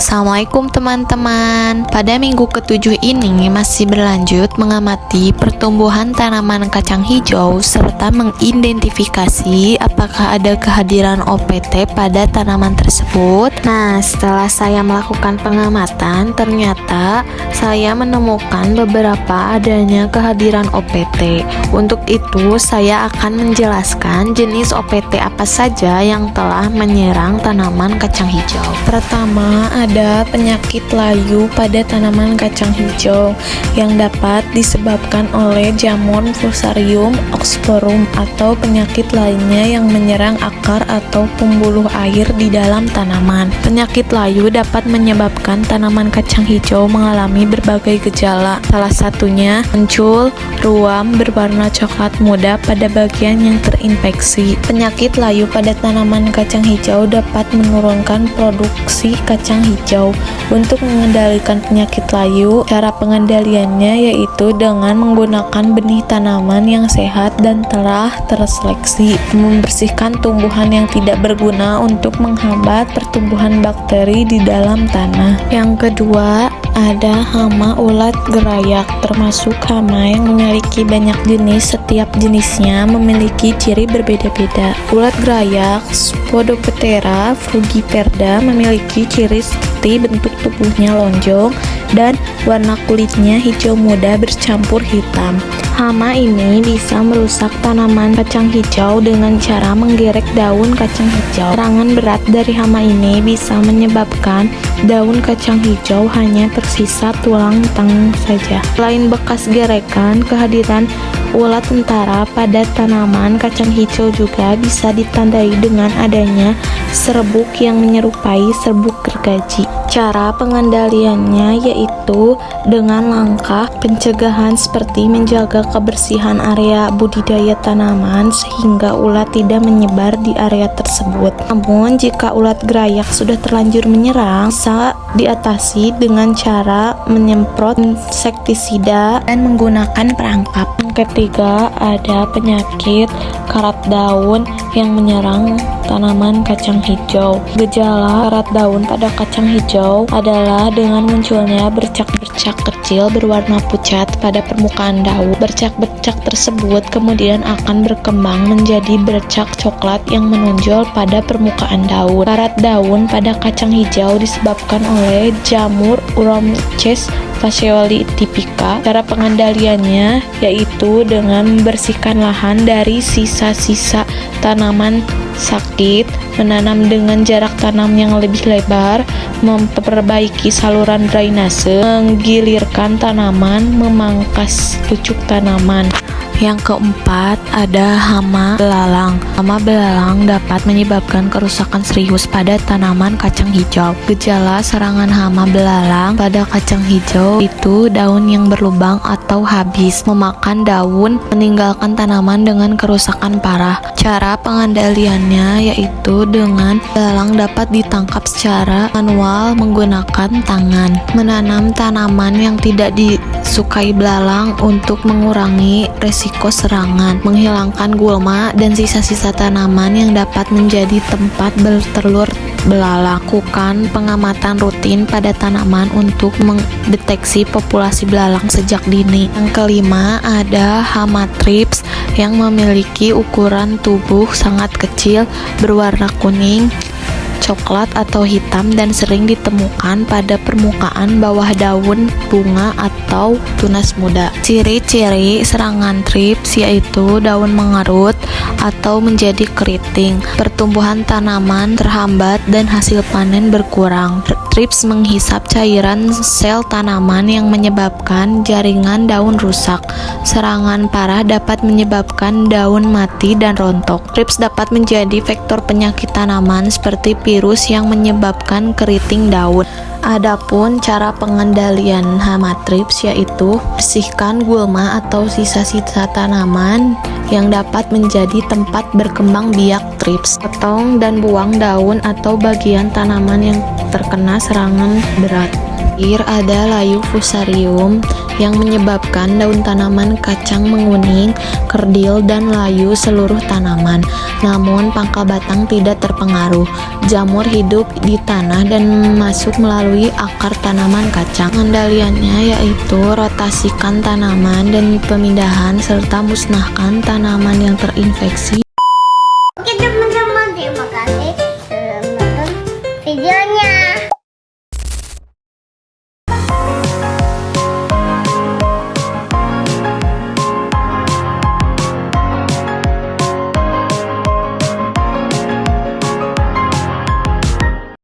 Assalamualaikum teman-teman. Pada minggu ke-7 ini masih berlanjut mengamati pertumbuhan tanaman kacang hijau serta mengidentifikasi apakah ada kehadiran OPT pada tanaman tersebut. Nah, setelah saya melakukan pengamatan, ternyata saya menemukan beberapa adanya kehadiran OPT. Untuk itu, saya akan menjelaskan jenis OPT apa saja yang telah menyerang tanaman kacang hijau. Pertama, ada penyakit layu pada tanaman kacang hijau yang dapat disebabkan oleh jamur Fusarium oxysporum atau penyakit lainnya yang menyerang akar atau pembuluh air di dalam tanaman. Penyakit layu dapat menyebabkan tanaman kacang hijau mengalami berbagai gejala. Salah satunya muncul ruam berwarna coklat muda pada bagian yang terinfeksi. Penyakit layu pada tanaman kacang hijau dapat menurunkan produksi kacang hijau. Untuk mengendalikan penyakit layu, cara pengendaliannya yaitu dengan menggunakan benih tanaman yang sehat dan telah terseleksi, membersihkan tumbuhan yang tidak berguna untuk menghambat pertumbuhan bakteri di dalam tanah. Yang kedua, ada hama ulat gerayak, termasuk hama yang memiliki banyak jenis. Setiap jenisnya memiliki ciri berbeda-beda. Ulat gerayak Spodoptera frugiperda memiliki ciri seperti bentuk tubuhnya lonjong dan warna kulitnya hijau muda bercampur hitam. Hama ini bisa merusak tanaman kacang hijau dengan cara menggerek daun kacang hijau. Serangan berat dari hama ini bisa menyebabkan daun kacang hijau hanya tersisa tulang tang saja. Selain bekas gerekan, kehadiran ulat tentara pada tanaman kacang hijau juga bisa ditandai dengan adanya serbuk yang menyerupai serbuk gergaji. Cara pengendaliannya yaitu dengan langkah pencegahan seperti menjaga kebersihan area budidaya tanaman sehingga ulat tidak menyebar di area tersebut. Namun jika ulat gerayak sudah terlanjur menyerang, bisa diatasi dengan cara menyemprot insektisida dan menggunakan perangkap. Yang ketiga, ada penyakit karat daun yang menyerang tanaman kacang hijau. Gejala karat daun pada kacang hijau adalah dengan munculnya bercak-bercak kecil berwarna pucat pada permukaan daun. Bercak-bercak tersebut kemudian akan berkembang menjadi bercak coklat yang menonjol pada permukaan daun. Karat daun pada kacang hijau disebabkan oleh jamur Uromyces fascioli typica. Cara pengendaliannya yaitu dengan membersihkan lahan dari sisa-sisa tanaman sakit, menanam dengan jarak tanam yang lebih lebar, memperbaiki saluran drainase, menggilirkan tanaman, memangkas pucuk tanaman. Yang keempat, ada hama belalang. Hama belalang dapat menyebabkan kerusakan serius pada tanaman kacang hijau. Gejala serangan hama belalang pada kacang hijau itu daun yang berlubang atau habis, memakan daun, meninggalkan tanaman dengan kerusakan parah. Cara pengendaliannya yaitu dengan belalang dapat ditangkap secara manual menggunakan tangan. Menanam tanaman yang tidak disukai belalang untuk mengurangi resiko serangan, menghilangkan gulma dan sisa-sisa tanaman yang dapat menjadi tempat bertelur belalang. Lakukan pengamatan rutin pada tanaman untuk mendeteksi populasi belalang sejak dini. Yang kelima, ada hama thrips yang memiliki ukuran tubuh sangat kecil, berwarna kuning, coklat atau hitam dan sering ditemukan pada permukaan bawah daun, bunga atau tunas muda. Ciri-ciri serangan thrips yaitu daun mengerut atau menjadi keriting, pertumbuhan tanaman terhambat dan hasil panen berkurang. Thrips menghisap cairan sel tanaman yang menyebabkan jaringan daun rusak. Serangan parah dapat menyebabkan daun mati dan rontok. Thrips dapat menjadi vektor penyakit tanaman seperti virus yang menyebabkan keriting daun. Adapun cara pengendalian hama thrips yaitu bersihkan gulma atau sisa-sisa tanaman yang dapat menjadi tempat berkembang biak thrips. Potong dan buang daun atau bagian tanaman yang terkena serangan berat. Terakhir ada layu fusarium yang menyebabkan daun tanaman kacang menguning, kerdil, dan layu seluruh tanaman. Namun pangkal batang tidak terpengaruh. Jamur hidup di tanah dan masuk melalui akar tanaman kacang. Pengendaliannya yaitu rotasikan tanaman dan pemindahan serta musnahkan tanaman yang terinfeksi